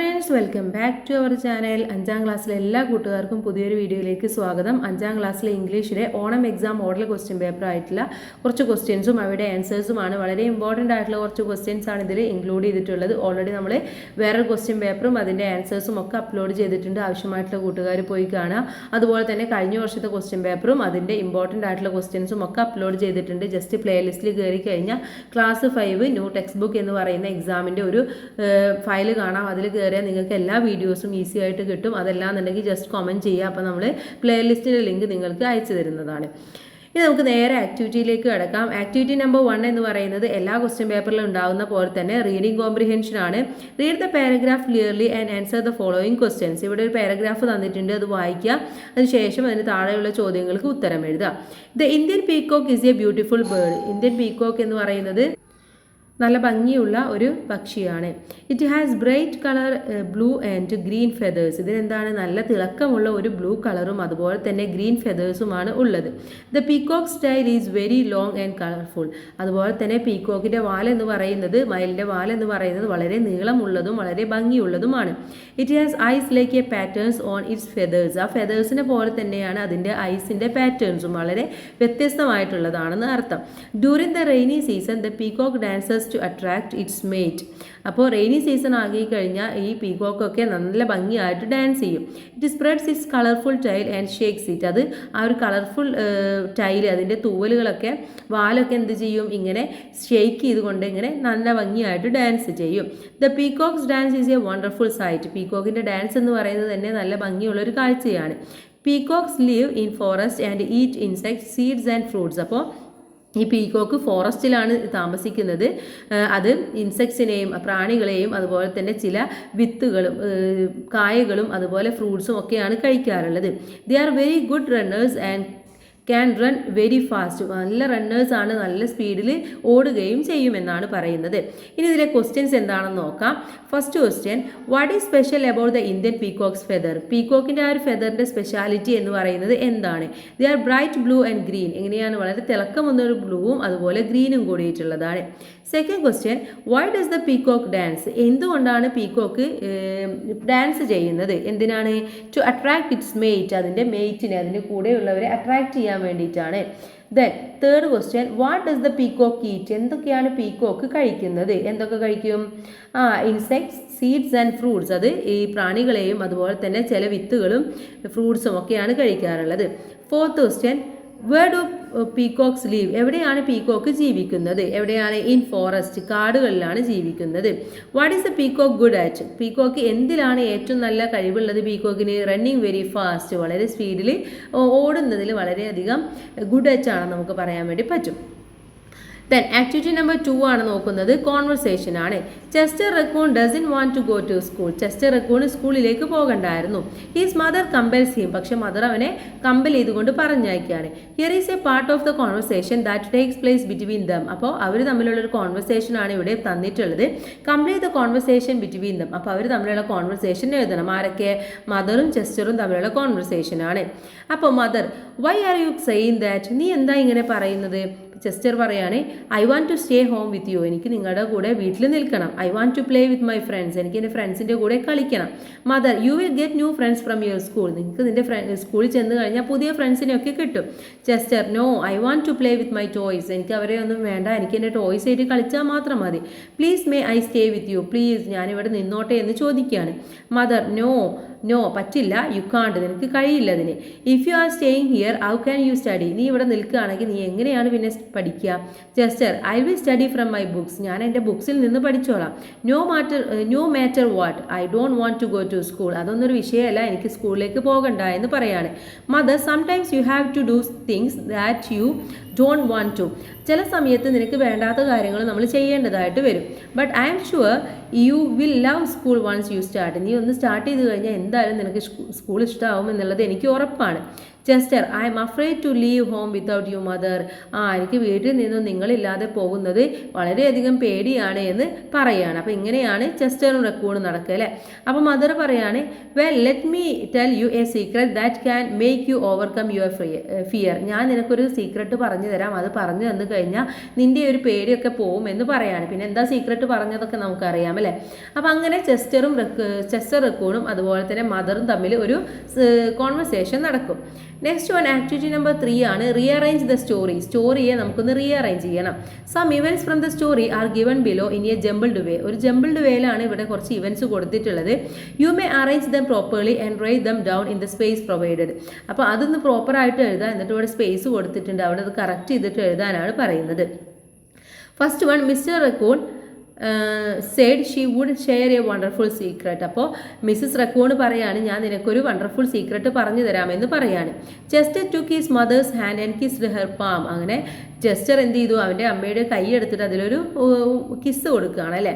Friends, welcome back to our channel. 5ാം ക്ലാസ്സിലെ എല്ലാ കൂട്ടുകാർക്കും പുതിയൊരു വീഡിയോയിലേക്ക് സ്വാഗതം. 5ാം ക്ലാസ്സിലെ ഇംഗ്ലീഷിലെ Onam exam model question paper ആയിട്ടുള്ള കുറച്ച് ക്വസ്റ്റ്യൻസും അവയുടെ ആൻസേഴ്സുമാണ്. വളരെ ഇമ്പോർട്ടൻ്റ് ആയിട്ടുള്ള കുറച്ച് ക്വസ്റ്റ്യൻസ് ആണ് ഇതിൽ ഇൻക്ലൂഡ് ചെയ്തിട്ടുള്ളത്. ഓൾറെഡി നമ്മൾ വേറൊരു ക്വസ്റ്റ്യൻ പേപ്പറും അതിൻ്റെ ആൻസേഴ്സും ഒക്കെ അപ്ലോഡ് ചെയ്തിട്ടുണ്ട്. ആവശ്യമായിട്ടുള്ള കൂട്ടുകാർ പോയി കാണുക. അതുപോലെ തന്നെ കഴിഞ്ഞ വർഷത്തെ ക്വസ്റ്റ്യൻ പേപ്പറും അതിൻ്റെ ഇമ്പോർട്ടൻ്റ് ആയിട്ടുള്ള ക്വസ്റ്റ്യൻസും ഒക്കെ അപ്ലോഡ് ചെയ്തിട്ടുണ്ട്. ജസ്റ്റ് പ്ലേലിസ്റ്റിൽ കയറി കഴിഞ്ഞാൽ ക്ലാസ് 5 ന്യൂ ടെക്സ്റ്റ് ബുക്ക് എന്ന് പറയുന്ന എക്സാമിൻ്റെ ഒരു ഫയൽ കാണാം. അതിൽ കയറിയാൽ നിങ്ങൾക്ക് എല്ലാ വീഡിയോസും ഈസി ആയിട്ട് കിട്ടും. അതല്ലാന്നുണ്ടെങ്കിൽ ജസ്റ്റ് കമൻറ്റ് ചെയ്യുക. അപ്പോൾ നമ്മൾ പ്ലേലിസ്റ്റിൻ്റെ ലിങ്ക് നിങ്ങൾക്ക് അയച്ചു തരുന്നതാണ്. ഇനി നമുക്ക് നേരെ ആക്ടിവിറ്റിയിലേക്ക് കിടക്കാം. ആക്ടിവിറ്റി നമ്പർ 1 എന്ന് പറയുന്നത് എല്ലാ ക്വസ്റ്റ്യൻ പേപ്പറിലും ഉണ്ടാകുന്ന പോലെ തന്നെ റീഡിംഗ് കോംപ്രിഹെൻഷൻ ആണ്. Read the paragraph clearly and answer the following questions. ഇവിടെ ഒരു പാരഗ്രാഫ് തന്നിട്ടുണ്ട്, അത് വായിക്കുക. അതിനുശേഷം അതിന് താഴെയുള്ള ചോദ്യങ്ങൾക്ക് ഉത്തരം എഴുതുക. The Indian peacock is a beautiful bird. Indian peacock എന്ന് പറയുന്നത് നല്ല ഭംഗിയുള്ള ഒരു പക്ഷിയാണ്. It has bright colour blue and green feathers. ഇതിനെന്താണ്, നല്ല തിളക്കമുള്ള ഒരു ബ്ലൂ കളറും അതുപോലെ തന്നെ ഗ്രീൻ ഫെതേഴ്സുമാണ് ഉള്ളത്. The peacock style is very long and colourful. അതുപോലെ തന്നെ പീകോക്കിൻ്റെ വാലെന്ന് പറയുന്നത്, മയിലിൻ്റെ വാലെന്ന് പറയുന്നത് വളരെ നീളമുള്ളതും വളരെ ഭംഗിയുള്ളതുമാണ്. It has eyes like a patterns on its feathers. ആ ഫെതേഴ്സിനെ പോലെ തന്നെയാണ് അതിൻ്റെ ഐസിൻ്റെ പാറ്റേൺസും വളരെ വ്യത്യസ്തമായിട്ടുള്ളതാണെന്ന് അർത്ഥം. During the rainy season the peacock dances to attract its mate. അപ്പോൾ റെയിനി സീസൺ ആകി കഴിഞ്ഞാൽ ഈ പീകോക്കൊക്കെ നല്ല ഭംഗിയായിട്ട് ഡാൻസ് ചെയ്യും. It spreads its colourful tail and shakes it. അത് ആ ഒരു കളർഫുൾ ടൈൽ, അതിൻ്റെ തൂവലുകളൊക്കെ വാലൊക്കെ എന്ത് ചെയ്യും, ഇങ്ങനെ ഷേക്ക് ചെയ്തുകൊണ്ട് ഇങ്ങനെ നല്ല ഭംഗിയായിട്ട് ഡാൻസ് ചെയ്യും. The peacock's dance is a wonderful sight. പീകോക്കിൻ്റെ ഡാൻസ് എന്ന് പറയുന്നത് തന്നെ നല്ല ഭംഗിയുള്ളൊരു കാഴ്ചയാണ്. Peacocks live in forest and eat insects, seeds and fruits. അപ്പോൾ ഈ പീകോക്ക് ഫോറസ്റ്റിലാണ് താമസിക്കുന്നത്. അത് ഇൻസെക്ട്സിനെയും പ്രാണികളെയും അതുപോലെ തന്നെ ചില വിത്തുകളും കായകളും അതുപോലെ ഫ്രൂട്ട്സും ഒക്കെയാണ് കഴിക്കാറുള്ളത്. They are very good runners and can run very fast. നല്ല റണ്ണേഴ്സാണ്, നല്ല സ്പീഡിൽ ഓടുകയും ചെയ്യുമെന്നാണ് പറയുന്നത്. ഇനി ഇതിലെ ക്വസ്റ്റ്യൻസ് എന്താണെന്ന് നോക്കാം. First question, what is special about the Indian peacock's feather. പീകോക്കിൻ്റെ ആ ഒരു ഫെദറിൻ്റെ സ്പെഷ്യാലിറ്റി എന്ന് പറയുന്നത് എന്താണ്? They are bright blue and green. എങ്ങനെയാണ്, വളരെ തിളക്കം വന്നൊരു ബ്ലൂവും അതുപോലെ ഗ്രീനും കൂടിയിട്ടുള്ളതാണ്. Second question, why does the peacock dance. എന്തുകൊണ്ടാണ് പീകോക്ക് ഡാൻസ് ചെയ്യുന്നത്? എന്തിനാണ്? To attract its mate. അതിൻ്റെ മേറ്റിനെ, അതിൻ്റെ കൂടെയുള്ളവരെ അട്രാക്ട് ചെയ്യാൻ വേണ്ടിയിട്ടാണ്. Then third question, what does the peacock eat. എന്തൊക്കെയാണ് പീകോക്ക് കഴിക്കുന്നത്? എന്തൊക്കെ കഴിക്കും? Insects, seeds and fruits. അത് ഈ പ്രാണികളെയും അതുപോലെ തന്നെ ചില വിത്തുകളും ഫ്രൂട്ട്സും ഒക്കെയാണ് കഴിക്കാറുള്ളത്. Fourth question, where do peacocks live. എവിടെയാണ് പീകോക്ക് ജീവിക്കുന്നത്? എവിടെയാണ്? ഇൻ ഫോറസ്റ്റ്, കാടുകളിലാണ് ജീവിക്കുന്നത്. What is the peacock good at. Peacock എന്തിലാണ് ഏറ്റവും നല്ല കഴിവുള്ളത്? പീകോക്കിന് റണ്ണിങ് വെരി ഫാസ്റ്റ്, വളരെ സ്പീഡിൽ ഓടുന്നതിൽ വളരെയധികം ഗുഡ് അറ്റ് ആണെന്ന് നമുക്ക് പറയാൻ വേണ്ടി പറ്റും. ദെൻ ആക്ടിവിറ്റി നമ്പർ 2 ആണ് നോക്കുന്നത്. കോൺവെർസേഷൻ ആണ്. Chester Raccoon doesn't want to go to school. Chester Raccoon സ്കൂളിലേക്ക് പോകണ്ടായിരുന്നു. His mother compels him. പക്ഷെ മദർ അവനെ കമ്പൽ ചെയ്തുകൊണ്ട് പറഞ്ഞയക്കുകയാണ്. Here is a part of the conversation that takes place between them. അപ്പോൾ അവർ തമ്മിലുള്ളൊരു കോൺവെർസേഷൻ ആണ് ഇവിടെ തന്നിട്ടുള്ളത്. Complete the conversation between them. അപ്പോൾ അവർ തമ്മിലുള്ള കോൺവെർസേഷൻ എഴുതണം. ആരൊക്കെ? മദറും ചെസ്റ്ററും തമ്മിലുള്ള കോൺവെർസേഷൻ ആണ്. അപ്പോൾ mother, why are you saying that. നീ എന്താ ഇങ്ങനെ പറയുന്നത്? ചെസ്റ്റർ പറയാണ്, I want to stay home with you. എനിക്ക് നിങ്ങളുടെ കൂടെ വീട്ടിൽ നിൽക്കണം. I want to play with my friends. എനിക്ക് എൻ്റെ ഫ്രണ്ട്സിൻ്റെ കൂടെ കളിക്കണം. Mother, you will get new friends from your school. നിങ്ങൾക്ക് നിൻ്റെ സ്കൂളിൽ ചെന്ന് കഴിഞ്ഞാൽ പുതിയ ഫ്രണ്ട്സിനെയൊക്കെ കിട്ടും. Chester, no, I want to play with my toys. എനിക്ക് അവരെ ഒന്നും വേണ്ട, എനിക്ക് എൻ്റെ ടോയ്സ് ആയിട്ട് കളിച്ചാൽ മാത്രം മതി. Please may I stay with you. Please, ഞാനിവിടെ നിന്നോട്ടെ എന്ന് ചോദിക്കുകയാണ്. മദർ, നോ, പറ്റില്ല. യു കാണ്ട്, നിനക്ക് കഴിയില്ല അതിന്. If you are staying here how can you study. നീ ഇവിടെ നിൽക്കുകയാണെങ്കിൽ നീ എങ്ങനെയാണ് പിന്നെ പഠിക്കുക? Chester, I will study from my books. ഞാൻ എൻ്റെ ബുക്സിൽ നിന്ന് പഠിച്ചോളാം. No matter what, I don't want to go to school. അതൊന്നൊരു വിഷയമല്ല, എനിക്ക് സ്കൂളിലേക്ക് പോകണ്ട എന്ന് പറയാണ്. Mother, sometimes you have to do things that you don't want to. ചില സമയത്ത് നിനക്ക് വേണ്ടാത്ത കാര്യങ്ങൾ നമ്മൾ ചെയ്യേണ്ടതായിട്ട് വരും. But I M sure you will love school once you start. നീ ഒന്ന് സ്റ്റാർട്ട് ചെയ്ത് കഴിഞ്ഞാൽ എന്തായാലും നിനക്ക് സ്കൂൾ ഇഷ്ടമാവും എന്നുള്ളത് എനിക്ക് ഉറപ്പാണ്. Chester, I'm afraid to leave home without you mother. എനിക്ക് വീട്ടിൽ നിന്നും നിങ്ങളില്ലാതെ പോകുന്നത് വളരെയധികം പേടിയാണ് എന്ന് പറയാണ്. അപ്പോൾ ഇങ്ങനെയാണ് ചെസ്റ്ററും റക്കൂണും നടക്കുക അല്ലേ. അപ്പോൾ മദർ പറയാണ്, well let me tell you A secret that can make you overcome your fear. ഞാൻ നിനക്കൊരു സീക്രട്ട് പറഞ്ഞു തരാം, അത് പറഞ്ഞു തന്നു കഴിഞ്ഞാൽ നിൻ്റെ ഒരു പേടിയൊക്കെ പോകും എന്ന് പറയാണ്. പിന്നെ എന്താ സീക്രട്ട് പറഞ്ഞതൊക്കെ നമുക്കറിയാം അല്ലേ. അപ്പോൾ അങ്ങനെ ചെസ്റ്റർ റക്കൂണും അതുപോലെ തന്നെ മദറും തമ്മിൽ ഒരു കോൺവെർസേഷൻ നടക്കും. നെക്സ്റ്റ് വൺ ആക്ടിവിറ്റി നമ്പർ 3 ആണ് റീഅറേഞ്ച് ദ സ്റ്റോറി. സ്റ്റോറിയെ നമുക്കൊന്ന് റീഅറേഞ്ച് ചെയ്യണം. Some events from the story are given below in a jumbled way. ഒരു ജംബിൾഡ് വേയിലാണ് ഇവിടെ കുറച്ച് ഇവൻറ്റ്സ് കൊടുത്തിട്ടുള്ളത്. You may arrange them properly and write them down in the space provided. അപ്പോൾ അതൊന്ന് പ്രോപ്പറായിട്ട് എഴുതാം. എന്നിട്ട് ഇവിടെ സ്പേസ് കൊടുത്തിട്ടുണ്ട്, അവിടെ അത് കറക്റ്റ് ചെയ്തിട്ട് എഴുതാനാണ് പറയുന്നത്. First one, Mr raccoon said she would share a wonderful secret. അപ്പോൾ മിസ്സസ് റക്കൂൺ പറയാണ്, ഞാൻ നിനക്കൊരു വണ്ടർഫുൾ സീക്രട്ട് പറഞ്ഞു തരാമെന്ന് പറയാണ്. Chester took his mother's hand and kissed her palm. അങ്ങനെ ചെസ്റ്റർ എന്ത് ചെയ്തു, അവൻ്റെ അമ്മയുടെ കൈ എടുത്തിട്ട് അതിലൊരു കിസ് കൊടുക്കുകയാണ് അല്ലേ.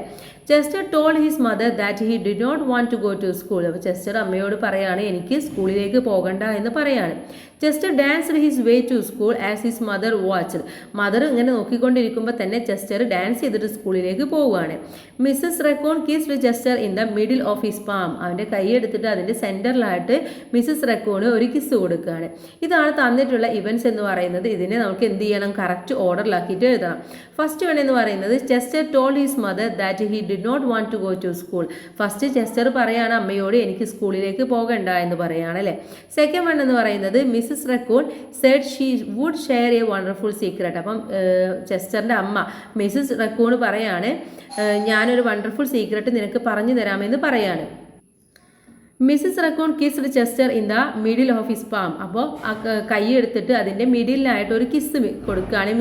Chester told his mother that he did not want to go to school. അപ്പോൾ ചെസ്റ്റർ അമ്മയോട് പറയാണ്, എനിക്ക് സ്കൂളിലേക്ക് പോകണ്ട എന്ന് പറയാണ്. Chester danced his way to school as his mother watched. Mother ഇങ്ങനെ നോക്കിക്കൊണ്ടിരിക്കുമ്പോൾ തന്നെ ചെസ്റ്റർ ഡാൻസ് ചെയ്തിട്ട് സ്കൂളിലേക്ക് പോവുകയാണ്. Mrs raccoon kissed Chester in the middle of his palm. അവൻ്റെ കൈ എടുത്തിട്ട് അതിൻ്റെ സെൻറ്ററിലായിട്ട് മിസ്സസ് റക്കൂണ് ഒരു കിസ് കൊടുക്കുകയാണ്. ഇതാണ് തന്നിട്ടുള്ള ഇവൻറ്റ്സ് എന്ന് പറയുന്നത്. ഇതിനെ നമുക്ക് എന്ത് ചെയ്യണം, കറക്റ്റ് ഓർഡറിലാക്കിയിട്ട് എഴുതണം. ഫസ്റ്റ് വൺ എന്ന് പറയുന്നത് Chester told his mother that he did not want to go to school. First Chester പറയാണ് അമ്മയോട് എനിക്ക് സ്കൂളിലേക്ക് പോകണ്ട എന്ന് പറയാണ് അല്ലേ. സെക്കൻഡ് വൺ എന്ന് പറയുന്നത് Mrs raccoon said she would share a wonderful secret. അപ്പം ചെസ്റ്ററിൻ്റെ അമ്മ മിസ്സസ് റക്കൂൺ പറയാണ്, ഞാനൊരു വണ്ടർഫുൾ സീക്രട്ട് നിനക്ക് പറഞ്ഞു തരാമെന്ന് പറയാണ്. Mrs raccoon kissed Chester in the middle of his palm. അപ്പോൾ കൈ എടുത്തിട്ട് അതിൻ്റെ മിഡിലായിട്ട് ഒരു കിസ് കൊടുക്കുകയാണ്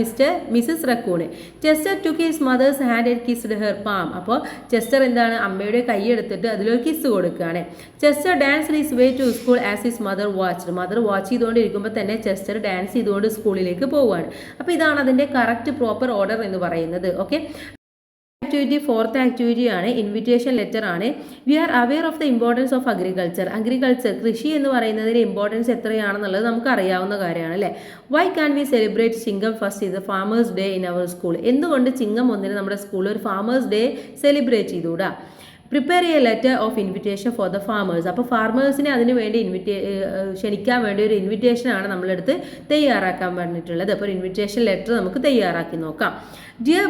Mrs Raccoon. Chester took his mother's hand and kissed her palm. അപ്പോൾ ചെസ്റ്റർ എന്താണ്, അമ്മയുടെ കൈ എടുത്തിട്ട് അതിലൊരു കിസ് കൊടുക്കുകയാണ്. Chester danced his way to school as his mother watched. Mother watch ചെയ്തുകൊണ്ടിരിക്കുമ്പോൾ തന്നെ ചെസ്റ്റർ ഡാൻസ് ചെയ്തുകൊണ്ട് സ്കൂളിലേക്ക് പോവുകയാണ്. അപ്പോൾ ഇതാണ് അതിൻ്റെ കറക്റ്റ് പ്രോപ്പർ ഓർഡർ എന്ന് പറയുന്നത്. ഓക്കെ, ആക്ടിവിറ്റി ഫോർത്ത് ആക്ടിവിറ്റി ആണ് ഇൻവിറ്റേഷൻ ലെറ്റർ ആണ്. We are aware of the importance of agriculture. കൃഷി എന്ന് പറയുന്നതിന് ഇമ്പോർട്ടൻസ് എത്രയാണെന്നുള്ളത് നമുക്ക് അറിയാവുന്ന കാര്യമാണ് അല്ലേ. Why can we celebrate Chingam first is a farmers day in our school. എന്തുകൊണ്ട് ചിങ്ങം 1 നമ്മുടെ സ്കൂളിൽ ഒരു ഫാമേഴ്സ് ഡേ സെലിബ്രേറ്റ് ചെയ്തുകൂടാ. Prepare a letter of invitation for the farmers. അപ്പോൾ ഫാർമേഴ്സിനെ അതിന് വേണ്ടി ക്ഷണിക്കാൻ വേണ്ടി ഒരു ഇൻവിറ്റേഷനാണ് നമ്മളെടുത്ത് തയ്യാറാക്കാൻ പറഞ്ഞിട്ടുള്ളത്. അപ്പോൾ ഒരു ഇൻവിറ്റേഷൻ ലെറ്റർ നമുക്ക് തയ്യാറാക്കി നോക്കാം. ഡിയർ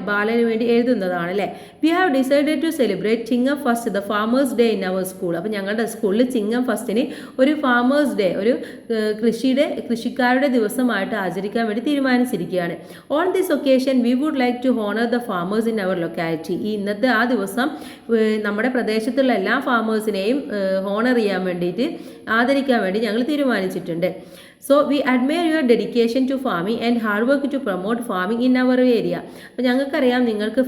ബാലന് വേണ്ടി എഴുതുന്നതാണ് അല്ലേ. We have decided to celebrate Chingam first the farmers day in our school. അപ്പോൾ ഞങ്ങളുടെ സ്കൂളിൽ ചിങ്ങം ഫസ്റ്റിന് ഒരു ഫാമേഴ്സ് ഡേ, ഒരു കൃഷിക്കാരുടെ ദിവസമായിട്ട് ആചരിക്കാൻ വേണ്ടി തീരുമാനിച്ചിരിക്കുകയാണ്. On this occasion we would like to honour the farmers in our locality. ഇന്നത്തെ ആ ദിവസം നമ്മുടെ പ്രദേശത്തുള്ള എല്ലാ ഫാമേഴ്സിനെയും ഹോണർ ചെയ്യാൻ വേണ്ടിയിട്ട്, ആദരിക്കാൻ വേണ്ടി ഞങ്ങൾ തീരുമാനിച്ചിട്ടുണ്ട്. So we admire your dedication to farming and hard work to promote farming in our area. അപ്പോൾ ഞങ്ങൾക്കറിയാം നിങ്ങൾക്ക്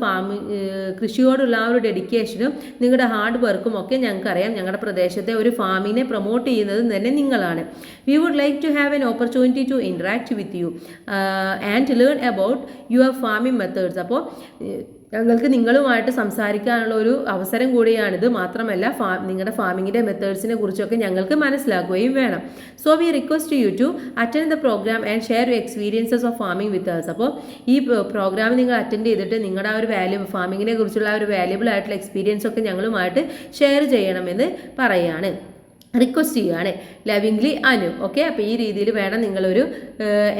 കൃഷിയോടുള്ള ആ ഒരു ഡെഡിക്കേഷനും നിങ്ങളുടെ ഹാർഡ് വർക്കും ഒക്കെ ഞങ്ങൾക്കറിയാം. ഞങ്ങളുടെ പ്രദേശത്തെ ഒരു ഫാമിനെ പ്രൊമോട്ട് ചെയ്യുന്നത് തന്നെ നിങ്ങളാണ്. We would like to have an opportunity to interact with you and learn about your farming methods. അപ്പോൾ ഞങ്ങൾക്ക് നിങ്ങളുമായിട്ട് സംസാരിക്കാനുള്ള ഒരു അവസരം കൂടിയാണിത്. മാത്രമല്ല നിങ്ങളുടെ ഫാമിങ്ങിൻ്റെ മെത്തേഡ്സിനെ കുറിച്ചൊക്കെ ഞങ്ങൾക്ക് മനസ്സിലാക്കുകയും വേണം. So we request you to attend the programme and share you experiences of farming with us. അപ്പോൾ ഈ പ്രോഗ്രാം നിങ്ങൾ അറ്റൻഡ് ചെയ്തിട്ട് നിങ്ങളുടെ ആ ഒരു ഫാമിങ്ങിനെ കുറിച്ചുള്ള ആ ഒരു വാല്യുബിൾ ആയിട്ടുള്ള എക്സ്പീരിയൻസ് ഒക്കെ ഞങ്ങളുമായിട്ട് ഷെയർ ചെയ്യണമെന്ന് പറയുകയാണ്, റിക്വസ്റ്റ് ചെയ്യുകയാണ്. ലവിംഗ്ലി അനു. ഓക്കെ, അപ്പോൾ ഈ രീതിയിൽ വേണം നിങ്ങളൊരു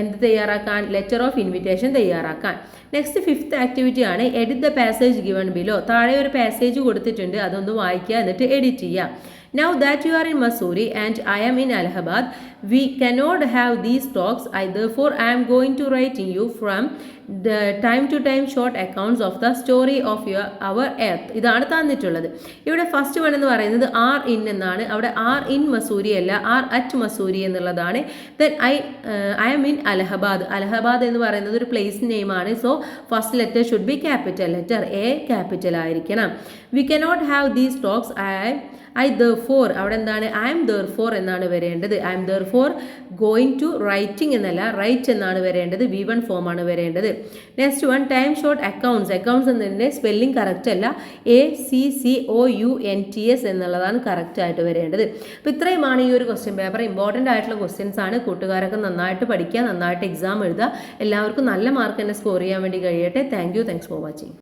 എന്ത് തയ്യാറാക്കാൻ, ലെറ്റർ ഓഫ് ഇൻവിറ്റേഷൻ തയ്യാറാക്കാൻ. നെക്സ്റ്റ് ഫിഫ്ത്ത് ആക്ടിവിറ്റി ആണ് edit the passage given below. താഴെ ഒരു പാസേജ് കൊടുത്തിട്ടുണ്ട്, അതൊന്ന് വായിക്കുക, എന്നിട്ട് എഡിറ്റ് ചെയ്യുക. Now that you are in Mussoorie and I am in Allahabad, we cannot have these talks. Therefore, I am going to writing you from the time to time short accounts of the story of our earth. ഇതാണ് തന്നിട്ടുള്ളത്. ഇവിടെ first one എന്ന് പറയുന്നത് are in എന്നാണ്. അവിടെ are in Mussoorie അല്ല, R at Mussoorie എന്നുള്ളതാണ്. Then I am in Allahabad. Allahabad എന്ന് പറയുന്നത് ഒരു പ്ലേസ് നെയിമാണ്. So first letter should be capital. Letter A capital ആയിരിക്കണം. We cannot have these talks. I therefore അവിടെ എന്താണ് ഐ എം ദെർഫോർ എന്നാണ് വരേണ്ടത്. I am therefore going to writing എന്നല്ല റൈറ്റ് എന്നാണ് വരേണ്ടത്. V1 ഫോം ആണ് വരേണ്ടത്. Next one time short accounts. Accounts എന്നതിൻ്റെ സ്പെല്ലിംഗ് കറക്റ്റ് അല്ല, ACCOUNTS എന്നുള്ളതാണ് കറക്റ്റ് ആയിട്ട് വരേണ്ടത്. അപ്പോൾ ഇത്രയുമാണ് ഈ ഒരു ക്വസ്റ്റ്യൻ പേപ്പർ. ഇമ്പോർട്ടൻ്റ് ആയിട്ടുള്ള ക്വസ്റ്റ്യൻസ് ആണ്. കൂട്ടുകാരൊക്കെ നന്നായിട്ട് പഠിക്കുക, നന്നായിട്ട് എക്സാം എഴുതുക. എല്ലാവർക്കും നല്ല മാർക്ക് തന്നെ സ്കോർ ചെയ്യാൻ വേണ്ടി കഴിയട്ടെ. Thanks for watching.